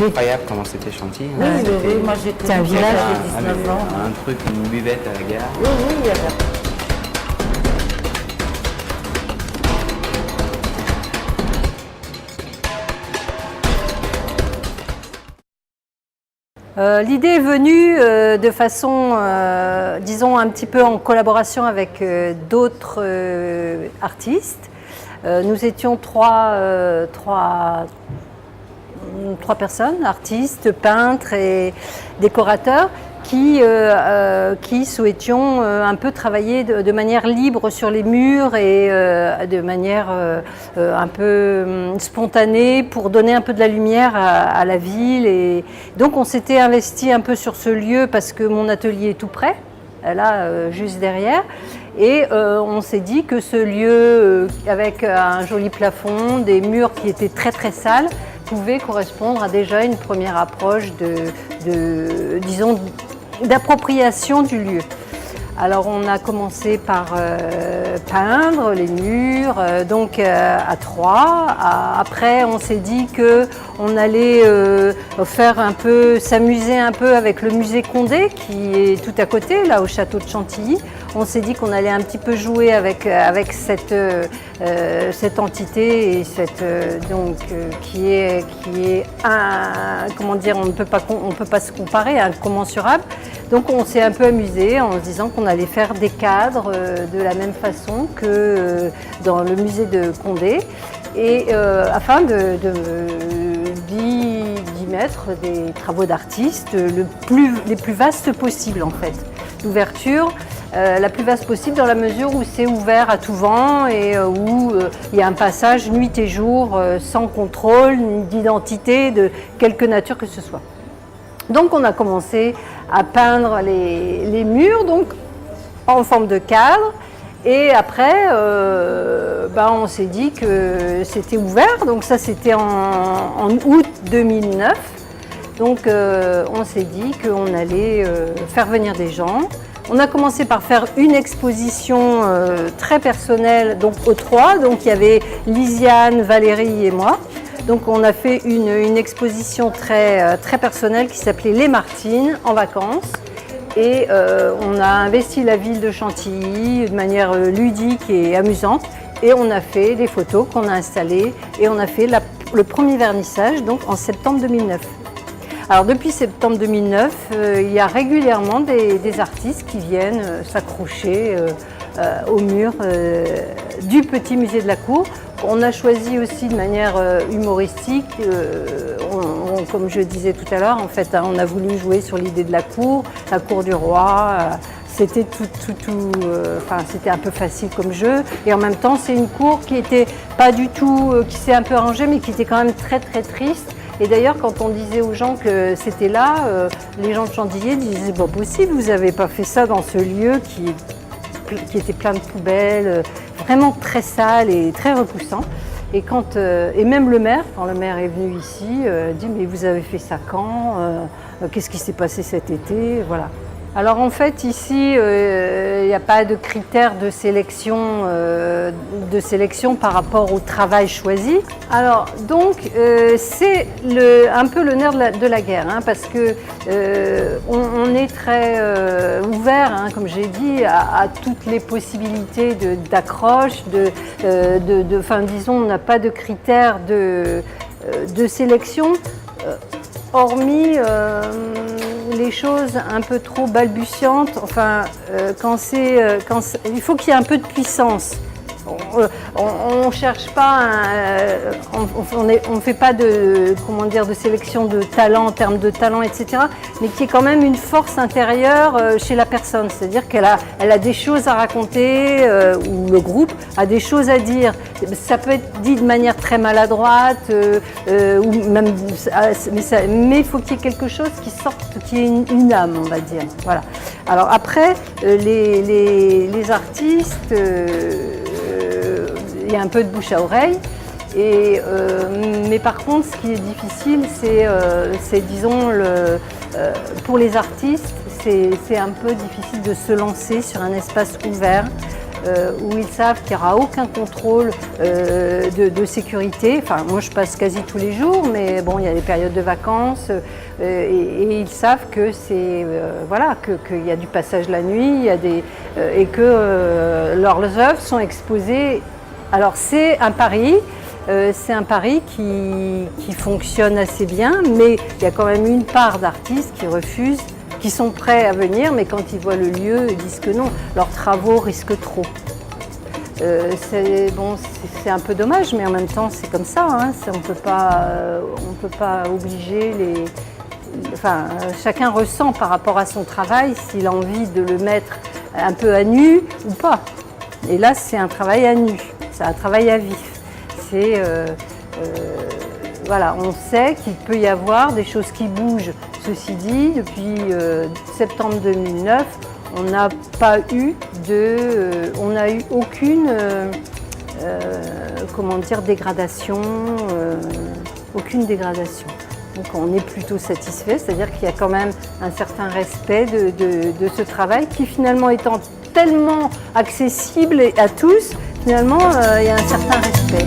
incroyable comment c'était Chantilly. Oui, Hein. oui, moi j'étais C'est un village. Ah, 19 ans. un truc, une buvette à la gare. Oui, oui, il y avait. L'idée est venue de façon, disons, un petit peu en collaboration avec d'autres artistes. Nous étions trois personnes, artistes, peintres et décorateurs, qui souhaitions un peu travailler de manière libre sur les murs et de manière un peu spontanée pour donner un peu de la lumière à la ville. Et donc on s'était investi un peu sur ce lieu parce que mon atelier est tout près, là juste derrière. Et on s'est dit que ce lieu, avec un joli plafond, des murs qui étaient très très sales, pouvait correspondre à déjà une première approche disons, d'appropriation du lieu. Alors on a commencé par peindre les murs, donc à trois. Après on s'est dit qu'on allait faire un peu, s'amuser un peu avec le musée Condé qui est tout à côté, là au château de Chantilly. On s'est dit qu'on allait un petit peu jouer avec cette entité et qui est comment dire, on ne peut pas se comparer, incommensurable. Donc on s'est un peu amusé en se disant qu'on allait faire des cadres de la même façon que dans le musée de Condé, et afin d'y mettre des travaux d'artistes les plus vastes possibles en fait. L'ouverture la plus vaste possible dans la mesure où c'est ouvert à tout vent et où il y a un passage nuit et jour sans contrôle d'identité de quelque nature que ce soit. Donc on a commencé à peindre les murs donc, en forme de cadre, et après on s'est dit que c'était ouvert, donc ça c'était en août 2009. Donc on s'est dit qu'on allait faire venir des gens. On a commencé par faire une exposition très personnelle, donc aux trois. Donc il y avait Lisiane, Valérie et moi. Donc on a fait une exposition très personnelle qui s'appelait Les Martines en vacances. Et on a investi la ville de Chantilly de manière ludique et amusante. Et on a fait des photos qu'on a installées et on a fait le premier vernissage donc en septembre 2009. Alors depuis septembre 2009, il y a régulièrement des artistes qui viennent s'accrocher au mur du petit musée de la Cour. On a choisi aussi de manière humoristique, comme je disais tout à l'heure, en fait, on a voulu jouer sur l'idée de la cour du roi. C'était c'était un peu facile comme jeu, et en même temps c'est une cour qui était pas du tout, qui s'est un peu arrangée, mais qui était quand même très très triste. Et d'ailleurs, quand on disait aux gens que c'était là, les gens de Chantilly disaient « c'est pas possible, vous n'avez pas fait ça dans ce lieu qui était plein de poubelles, vraiment très sale et très repoussant ». Et même le maire, quand le maire est venu ici, dit « mais vous avez fait ça quand qu'est-ce qui s'est passé cet été ?» Voilà. Alors en fait ici, il n'y a pas de critères de sélection par rapport au travail choisi. Alors donc c'est un peu le nerf de la guerre, hein, parce que on est très ouvert, hein, comme j'ai dit, à toutes les possibilités d'accroche, disons, on n'a pas de critères de sélection. Hormis les choses un peu trop balbutiantes, il faut qu'il y ait un peu de puissance. On cherche pas, on fait pas de sélection de talent en termes de talent, etc. Mais qui est quand même une force intérieure chez la personne, c'est-à-dire qu'elle a des choses à raconter, ou le groupe a des choses à dire. Ça peut être dit de manière très maladroite, ou même, mais il faut qu'il y ait quelque chose qui sorte, qui ait une âme, on va dire. Voilà. Alors après, les artistes. Il y a un peu de bouche à oreille, mais par contre ce qui est difficile c'est disons pour les artistes c'est un peu difficile de se lancer sur un espace ouvert où ils savent qu'il n'y aura aucun contrôle de sécurité. Enfin, moi je passe quasi tous les jours, mais bon, il y a des périodes de vacances et ils savent que c'est voilà, qu'il y a du passage la nuit, il y a et que leurs œuvres sont exposées. Alors c'est un pari. C'est un pari qui fonctionne assez bien, mais il y a quand même une part d'artistes qui refusent, qui sont prêts à venir, mais quand ils voient le lieu, ils disent que non, leurs travaux risquent trop. C'est un peu dommage, mais en même temps c'est comme ça, hein, on peut pas obliger les... Enfin, chacun ressent par rapport à son travail s'il a envie de le mettre un peu à nu ou pas. Et là c'est un travail à nu, c'est un travail à vif. Voilà, on sait qu'il peut y avoir des choses qui bougent. Ceci dit, depuis septembre 2009, on n'a pas eu aucune comment dire, dégradation, aucune dégradation. Donc on est plutôt satisfait, c'est-à-dire qu'il y a quand même un certain respect de ce travail qui finalement étant tellement accessible à tous, finalement il y a un certain respect.